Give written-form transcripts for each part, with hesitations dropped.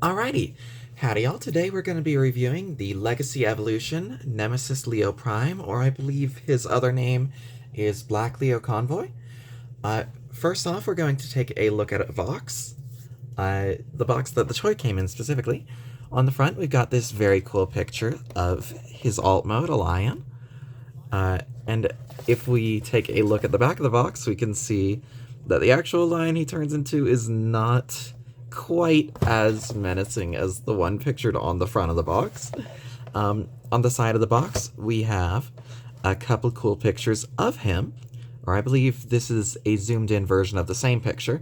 Alrighty, howdy y'all. Today we're going to be reviewing the Legacy Evolution Nemesis Leo Prime, or I believe his other name is Black Leo Convoy. First off, we're going to take a look at a box. The box that the toy came in specifically. On the front, we've got this very cool picture of his alt mode, a lion. And if we take a look at the back of the box, we can see that the actual lion he turns into is not quite as menacing as the one pictured on the front of the box. On the side of the box, we have a couple cool pictures of him, or I believe this is a zoomed in version of the same picture.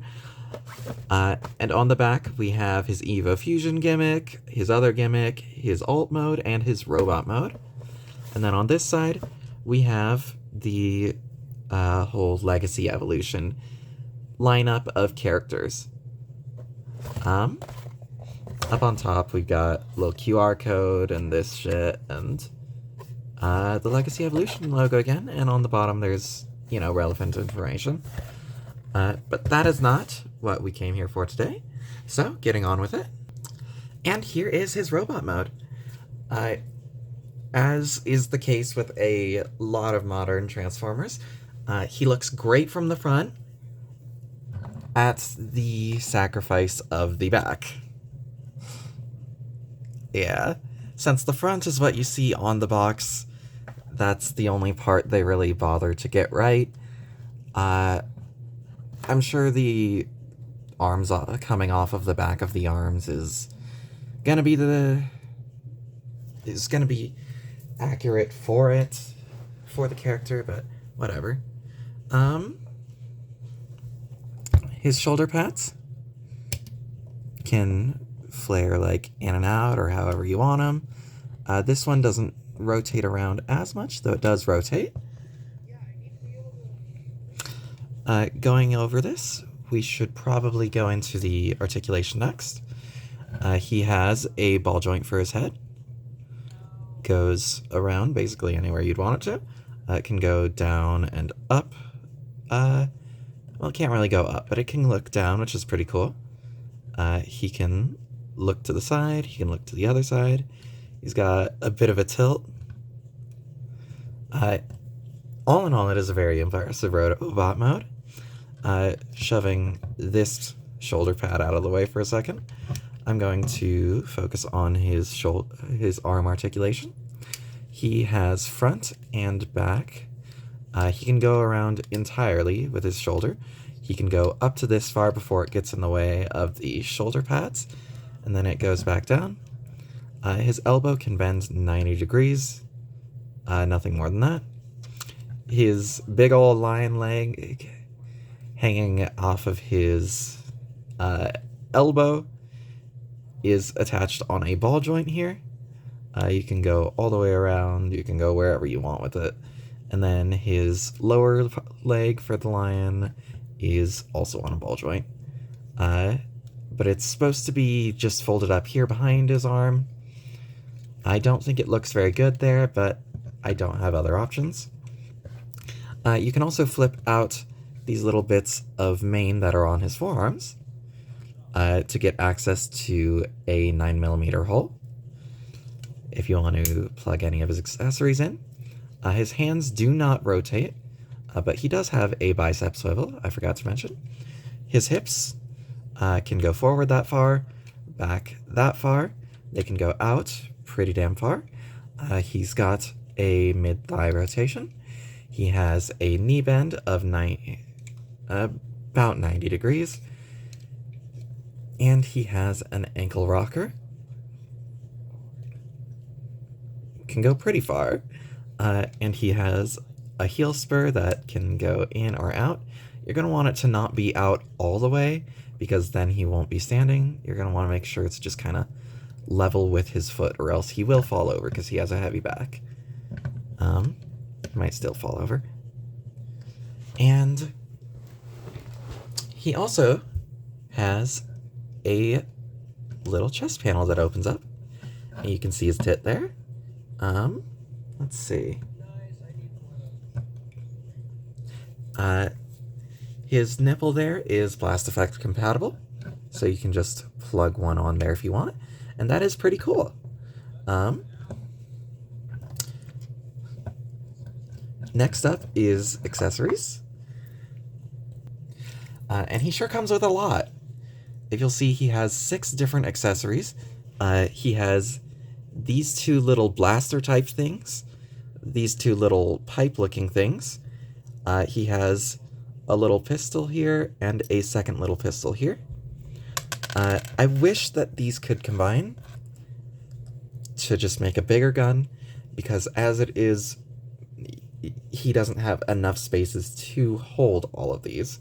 And on the back, we have his Evo Fusion gimmick, his other gimmick, his alt mode, and his robot mode. And then on this side, we have the whole Legacy Evolution lineup of characters. Up on top, we've got a little QR code and this shit, and the Legacy Evolution logo again, and on the bottom there's, relevant information. But that is not what we came here for today, so getting on with it. And here is his robot mode. As is the case with a lot of modern Transformers, he looks great from the front, at the sacrifice of the back. Yeah, since the front is what you see on the box, that's the only part they really bother to get right. I'm sure the arms coming off of the back of the arms is gonna be accurate for the character, but whatever. His shoulder pads can flare like in and out or however you want them. This one doesn't rotate around as much, though it does rotate. Going over this, we should probably go into the articulation next. He has a ball joint for his head. Goes around basically anywhere you'd want it to. It can go down and up. Well, it can't really go up, but it can look down, which is pretty cool. He can look to the side, he can look to the other side. He's got a bit of a tilt. All in all, it is a very impressive robot mode. Shoving this shoulder pad out of the way for a second, I'm going to focus on his arm articulation. He has front and back. He can go around entirely with his shoulder. He can go up to this far before it gets in the way of the shoulder pads, and then it goes back down. His elbow can bend 90 degrees, nothing more than that. His big old lion leg hanging off of his elbow is attached on a ball joint here. You can go all the way around, you can go wherever you want with it. And then his lower leg for the lion is also on a ball joint. But it's supposed to be just folded up here behind his arm. I don't think it looks very good there, but I don't have other options. You can also flip out these little bits of mane that are on his forearms to get access to a 9mm hole if you want to plug any of his accessories in. His hands do not rotate, but he does have a bicep swivel, I forgot to mention. His hips can go forward that far, back that far. They can go out pretty damn far. He's got a mid-thigh rotation. He has a knee bend of about 90 degrees. And he has an ankle rocker. Can go pretty far. And he has a heel spur that can go in or out. You're going to want it to not be out all the way, because then he won't be standing. You're going to want to make sure it's just kind of level with his foot, or else he will fall over because he has a heavy back. Might still fall over. And he also has a little chest panel that opens up. And you can see his tit there. Let's see. His nipple there is Blast Effect compatible, So you can just plug one on there if you want. And that is pretty cool. Next up is accessories. And he sure comes with a lot. If you'll see, he has 6 different accessories. He has these 2 little blaster type things, these 2 little pipe looking things. He has a little pistol here and a second little pistol here. I wish that these could combine to just make a bigger gun, because as it is, he doesn't have enough spaces to hold all of these.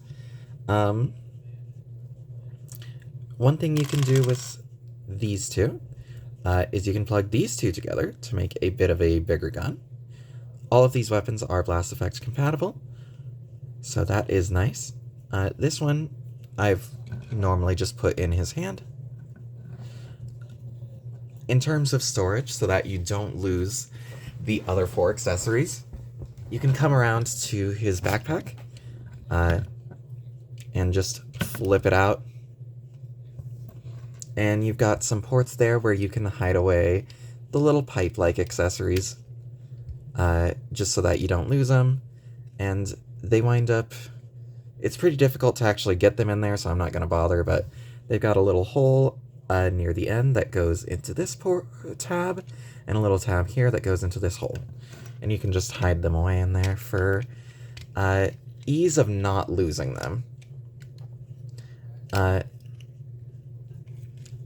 One thing you can do with these 2 is you can plug these 2 together to make a bit of a bigger gun. All of these weapons are blast effect compatible, so that is nice. This one I've normally just put in his hand. In terms of storage, so that you don't lose the other 4 accessories, you can come around to his backpack and just flip it out. And you've got some ports there where you can hide away the little pipe-like accessories, just so that you don't lose them. And they wind up... It's pretty difficult to actually get them in there, so I'm not going to bother, but they've got a little hole near the end that goes into this tab, and a little tab here that goes into this hole. And you can just hide them away in there for ease of not losing them.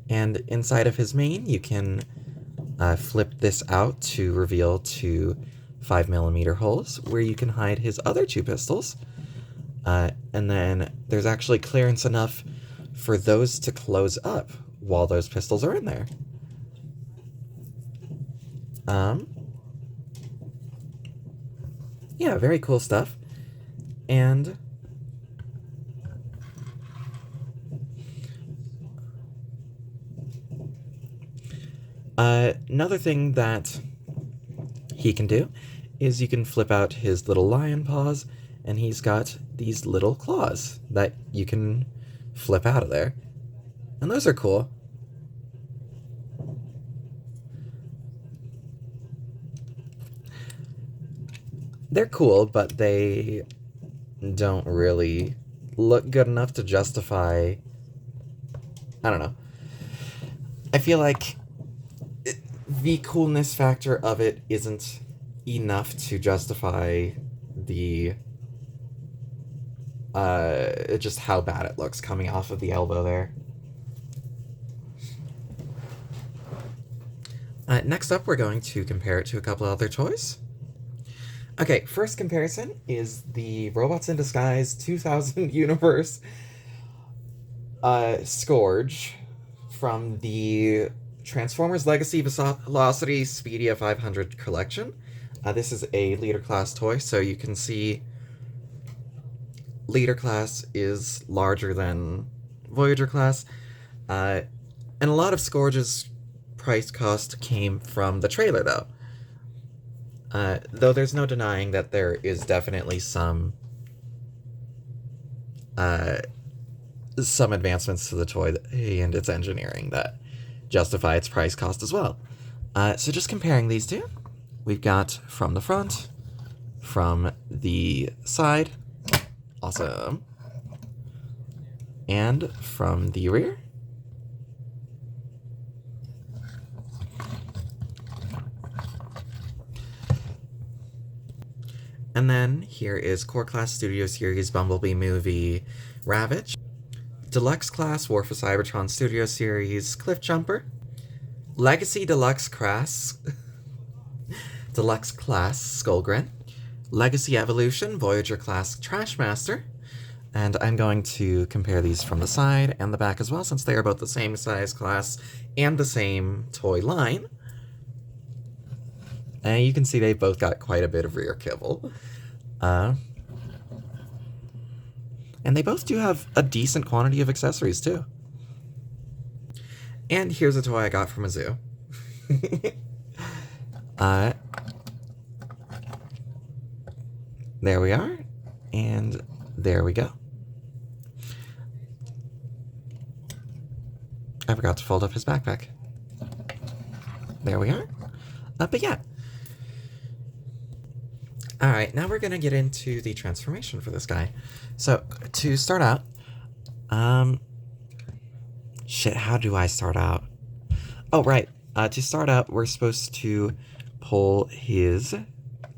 And inside of his main, you can flip this out to reveal 2 5mm holes where you can hide his other 2 pistols. And then there's actually clearance enough for those to close up while those pistols are in there. Yeah, very cool stuff. And another thing that he can do is you can flip out his little lion paws, and he's got these little claws that you can flip out of there. And those are cool. They're cool, but they don't really look good enough to justify... I don't know. I feel like the coolness factor of it isn't enough to justify the... just how bad it looks coming off of the elbow there. Next up, we're going to compare it to a couple other toys. Okay, first comparison is the Robots in Disguise 2000 Universe Scourge from the Transformers Legacy Velocity Speedia 500 collection. This is a leader class toy, so you can see leader class is larger than Voyager class, and a lot of Scourge's price cost came from the trailer, though. Though there's no denying that there is definitely some advancements to the toy and its engineering that justify its price cost as well. So just comparing these two, we've got from the front, from the side, awesome, and from the rear. And then here is Core Class Studio Series Bumblebee Movie Ravage, Deluxe Class War for Cybertron Studio Series Cliff Jumper, Legacy Deluxe Class Skullgrin, Legacy Evolution Voyager Class Trashmaster, and I'm going to compare these from the side and the back as well, since they are both the same size class and the same toy line. And you can see they both got quite a bit of rear kibble. And they both do have a decent quantity of accessories, too. And here's a toy I got from a zoo. There we are. And there we go. I forgot to fold up his backpack. There we are. But yeah. Alright, now we're gonna get into the transformation for this guy. So, to start out, shit, how do I start out? Oh, right. To start out, we're supposed to pull his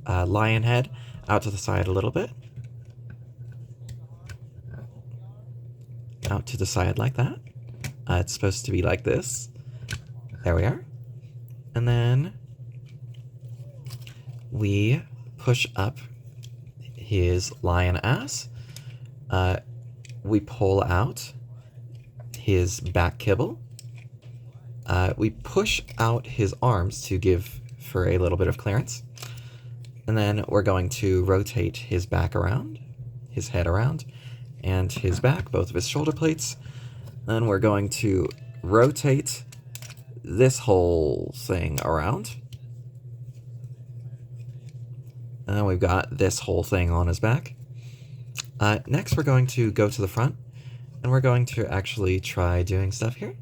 lion head out to the side a little bit. Out to the side like that. It's supposed to be like this. There we are. And then we push up his lion ass. We pull out his back kibble. We push out his arms to give for a little bit of clearance. And then we're going to rotate his back around, his head around, and his back, both of his shoulder plates. Then we're going to rotate this whole thing around. And then we've got this whole thing on his back. Next, we're going to go to the front, and we're going to actually try doing stuff here.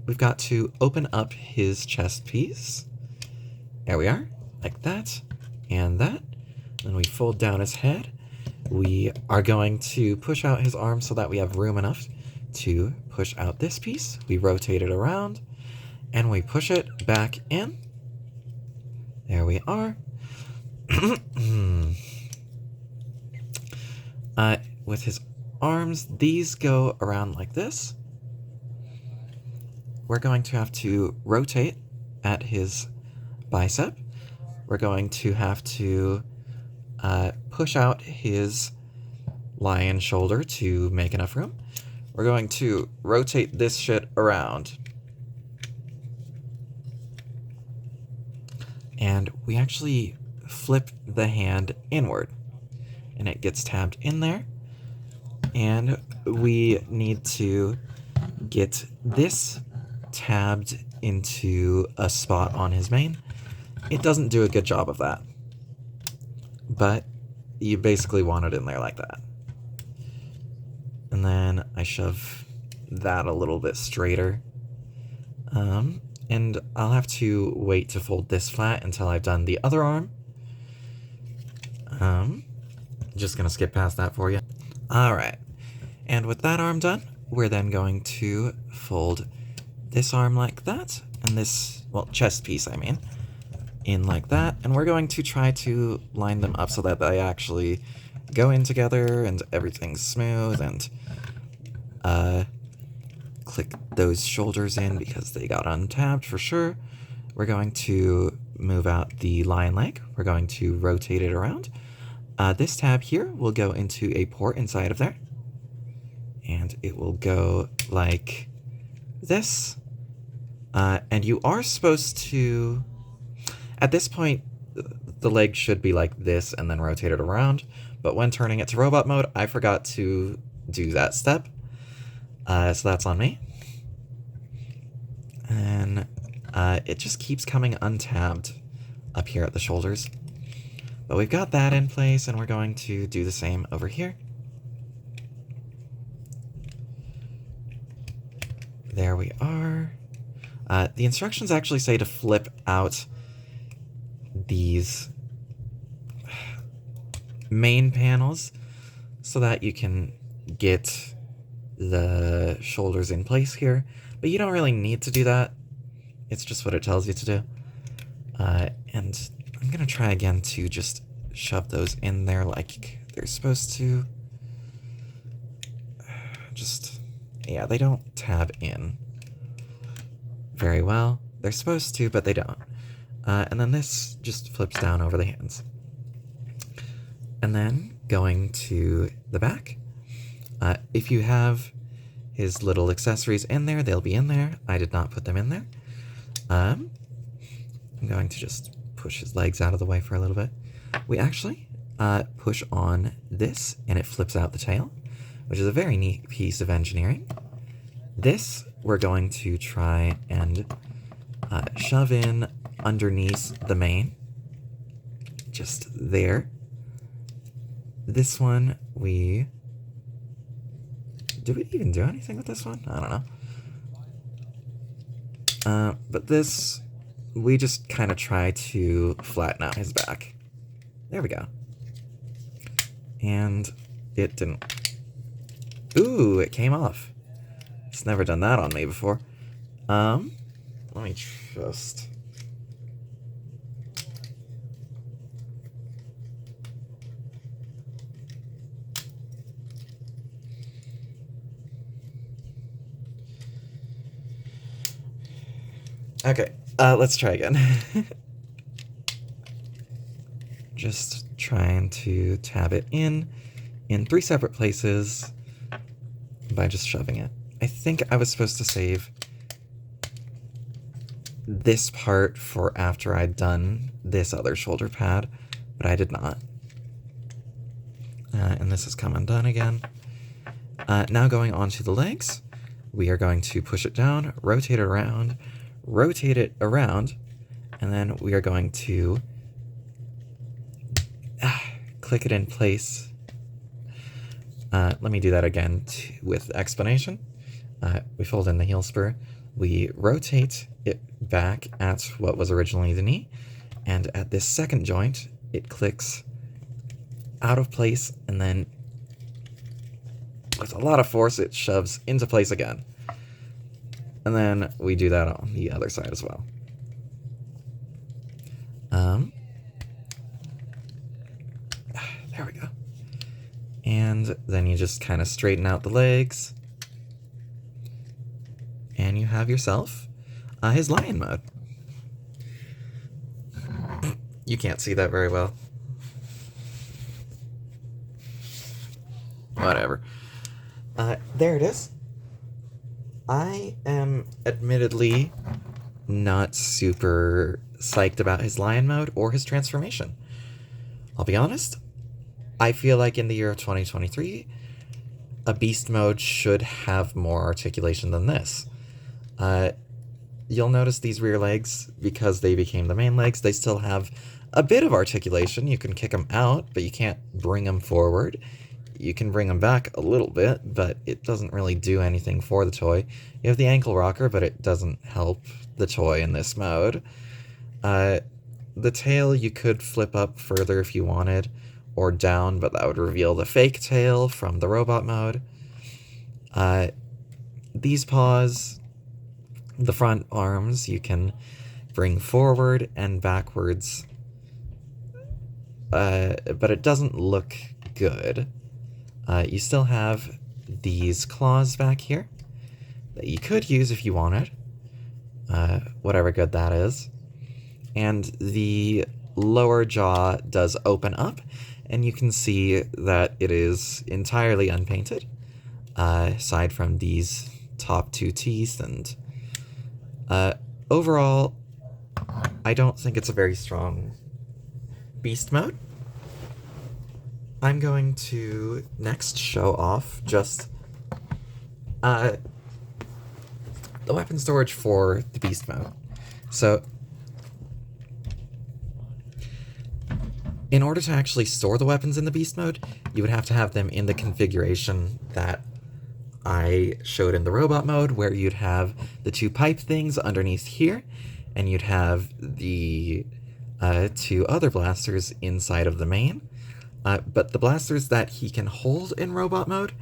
We've got to open up his chest piece. There we are, like that, and that. Then we fold down his head. We are going to push out his arm so that we have room enough to push out this piece. We rotate it around, and we push it back in. There we are. With his arms, these go around like this. We're going to have to rotate at his bicep. We're going to have to push out his lion shoulder to make enough room. We're going to rotate this shit around. And we actually flip the hand inward. And it gets tabbed in there. And we need to get this tabbed into a spot on his mane. It doesn't do a good job of that. But you basically want it in there like that. And then I shove that a little bit straighter. And I'll have to wait to fold this flat until I've done the other arm. Just gonna skip past that for you. Alright, and with that arm done, we're then going to fold this arm like that, and this, well, chest piece I mean, in like that, and we're going to try to line them up so that they actually go in together and everything's smooth, and click those shoulders in because they got untabbed for sure. We're going to move out the lion leg. We're going to rotate it around. This tab here will go into a port inside of there. And it will go like this. And you are supposed to... At this point, the leg should be like this and then rotate it around. But when turning it to robot mode, I forgot to do that step. So that's on me. And it just keeps coming untabbed up here at the shoulders. But we've got that in place, and we're going to do the same over here. There we are. The instructions actually say to flip out these main panels so that you can get the shoulders in place here, but you don't really need to do that. It's just what it tells you to do. And I'm gonna try again to just shove those in there like they're supposed to. Just, yeah, they don't tab in very well. They're supposed to, but they don't. And then this just flips down over the hands. And then going to the back. If you have his little accessories in there, they'll be in there. I did not put them in there. I'm going to just push his legs out of the way for a little bit. We actually push on this, and it flips out the tail, which is a very neat piece of engineering. This we're going to try and shove in underneath the mane, just there. This one we do we even do anything with this one? I don't know. But this, we just kind of try to flatten out his back. There we go. And it didn't. Ooh, it came off. It's never done that on me before. Let me just... Okay, let's try again. Just trying to tab it in 3 separate places by just shoving it. I think I was supposed to save this part for after I'd done this other shoulder pad, but I did not. And this has come undone again. Now going on to the legs, we are going to push it down, rotate it around, and then we are going to click it in place. Let me do that again with explanation. We fold in the heel spur, we rotate it back at what was originally the knee, and at this second joint, it clicks out of place, and then with a lot of force, it shoves into place again. And then we do that on the other side as well. There we go. And then you just kind of straighten out the legs. And you have yourself his lion mode. You can't see that very well. Whatever. There it is. I am admittedly not super psyched about his lion mode or his transformation. I'll be honest, I feel like in the year of 2023, a beast mode should have more articulation than this. You'll notice these rear legs, because they became the main legs, they still have a bit of articulation. You can kick them out, but you can't bring them forward. You can bring them back a little bit, but it doesn't really do anything for the toy. You have the ankle rocker, but it doesn't help the toy in this mode. The tail you could flip up further if you wanted, or down, but that would reveal the fake tail from the robot mode. These paws, the front arms, you can bring forward and backwards, but it doesn't look good. You still have these claws back here that you could use if you wanted, whatever good that is. And the lower jaw does open up, and you can see that it is entirely unpainted, aside from these top 2 teeth. And overall, I don't think it's a very strong beast mode. I'm going to next show off just the weapon storage for the beast mode. So, in order to actually store the weapons in the beast mode, you would have to have them in the configuration that I showed in the robot mode, where you'd have the 2 pipe things underneath here, and you'd have the 2 other blasters inside of the main. But the blasters that he can hold in robot mode,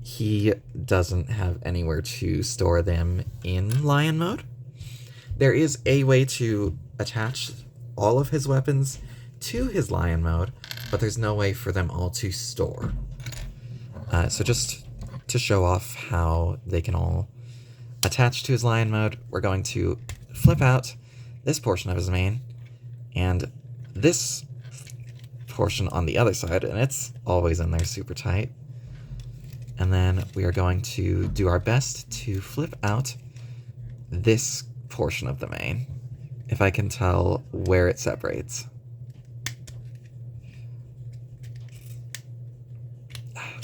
he doesn't have anywhere to store them in lion mode. There is a way to attach all of his weapons to his lion mode, but there's no way for them all to store. So just to show off how they can all attach to his lion mode, we're going to flip out this portion of his mane, and this portion on the other side, and it's always in there super tight. And then we are going to do our best to flip out this portion of the mane, if I can tell where it separates.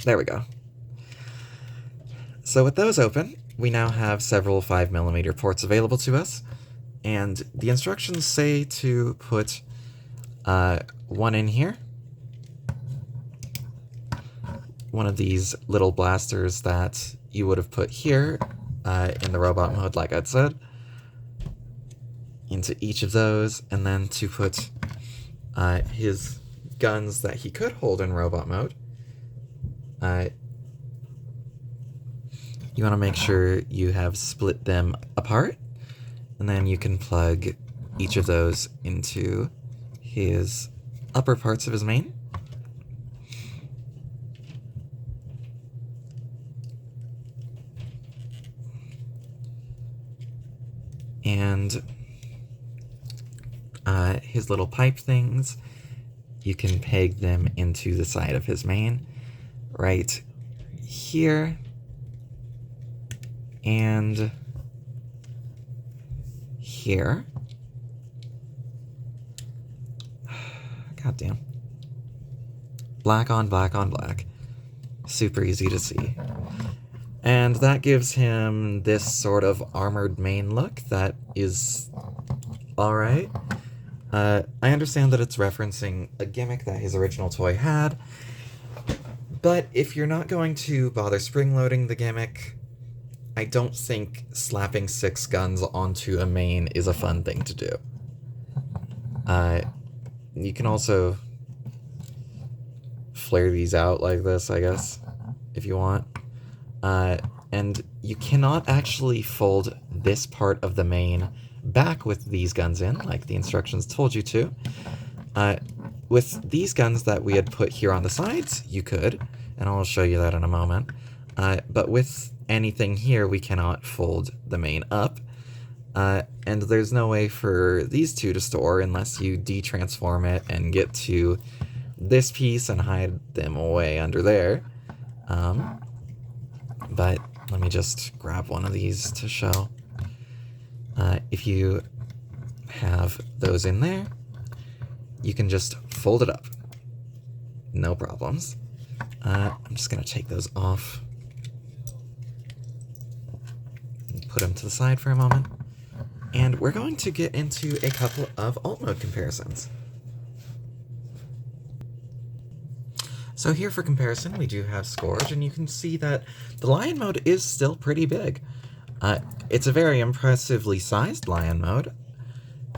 There we go. So with those open, we now have several 5mm ports available to us, and the instructions say to put one in here, one of these little blasters that you would have put here in the robot mode, like I'd said, into each of those, and then to put his guns that he could hold in robot mode. You want to make sure you have split them apart, and then you can plug each of those into his upper parts of his main. And his little pipe things, you can peg them into the side of his main, right here, and here. God damn. Black on black on black. Super easy to see. And that gives him this sort of armored main look that is alright. I understand that it's referencing a gimmick that his original toy had, but if you're not going to bother spring-loading the gimmick, I don't think slapping 6 guns onto a main is a fun thing to do. You can also flare these out like this, I guess, if you want. And you cannot actually fold this part of the main back with these guns in, like the instructions told you to. With these guns that we had put here on the sides, you could, and I'll show you that in a moment. But with anything here, we cannot fold the main up. And there's no way for these two to store unless you de-transform it and get to this piece and hide them away under there. But let me just grab one of these to show. If you have those in there, you can just fold it up. No problems. I'm just going to take those off. Put them to the side for a moment. And we're going to get into a couple of alt mode comparisons. So here for comparison, we do have Scourge, and you can see that the Lion mode is still pretty big. It's a very impressively sized Lion mode.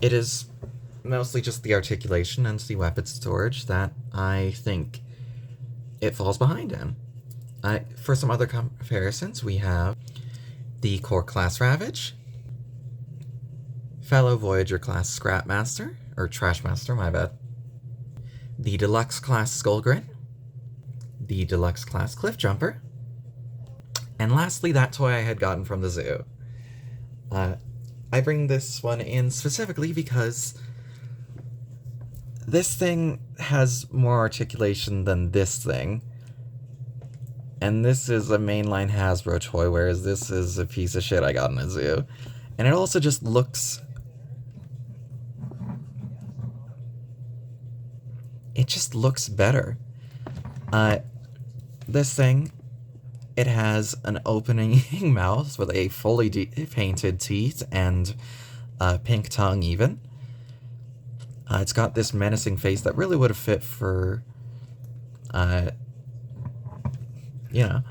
It is mostly just the articulation and the weapon storage that I think it falls behind in. For some other comparisons, we have the Core Class Ravage, Fellow Voyager Class Scrapmaster, or Trashmaster, my bad, the Deluxe Class Skullgrin, the Deluxe Class Cliffjumper, and lastly, that toy I had gotten from the zoo. I bring this one in specifically because this thing has more articulation than this thing, and this is a mainline Hasbro toy, whereas this is a piece of shit I got in a zoo. And it also just looks... it just looks better. This thing, it has an opening mouth with a fully painted teeth and pink tongue even. It's got this menacing face that really would have fit for, you know.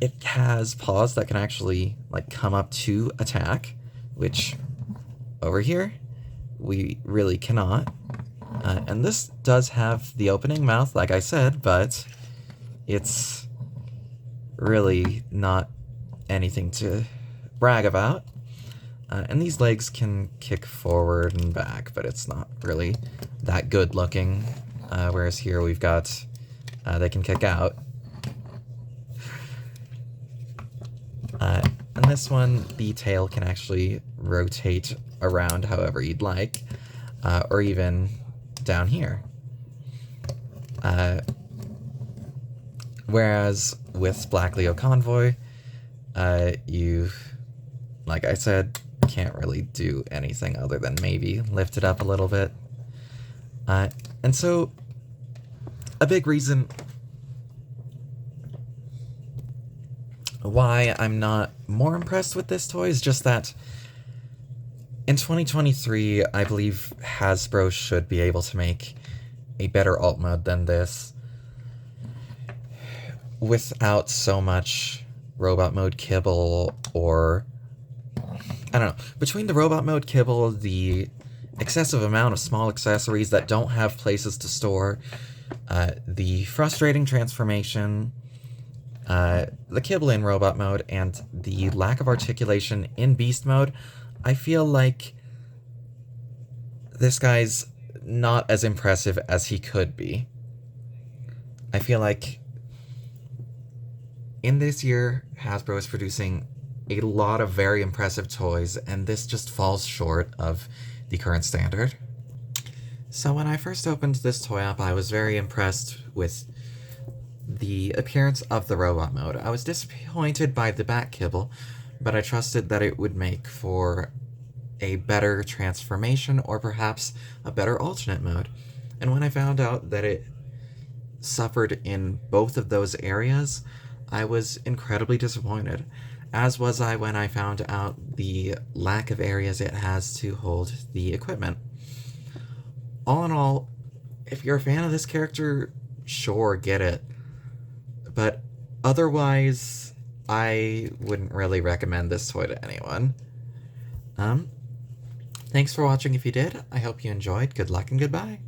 It has paws that can actually, like, come up to attack, which over here we really cannot. And this does have the opening mouth, like I said, but it's really not anything to brag about. And these legs can kick forward and back, but it's not really that good looking. Whereas here we've got, they can kick out. And this one, the tail can actually rotate around however you'd like, or even down here. Whereas with Black Leo Convoy, you, like I said, can't really do anything other than maybe lift it up a little bit. And so, a big reason why I'm not more impressed with this toy is just that in 2023, I believe Hasbro should be able to make a better alt mode than this. without so much robot mode kibble, or I don't know, between the robot mode kibble, the excessive amount of small accessories that don't have places to store, the frustrating transformation, the kibble in robot mode, and the lack of articulation in beast mode, I feel like this guy's not as impressive as he could be. I feel like in this year, Hasbro is producing a lot of very impressive toys, and this just falls short of the current standard. So when I first opened this toy up, I was very impressed with the appearance of the robot mode. I was disappointed by the back kibble, but I trusted that it would make for a better transformation, or perhaps a better alternate mode. And when I found out that it suffered in both of those areas, I was incredibly disappointed, as was I when I found out the lack of areas it has to hold the equipment. All in all, if you're a fan of this character, sure, get it. But otherwise, I wouldn't really recommend this toy to anyone. Thanks for watching if you did. I hope you enjoyed. Good luck and goodbye.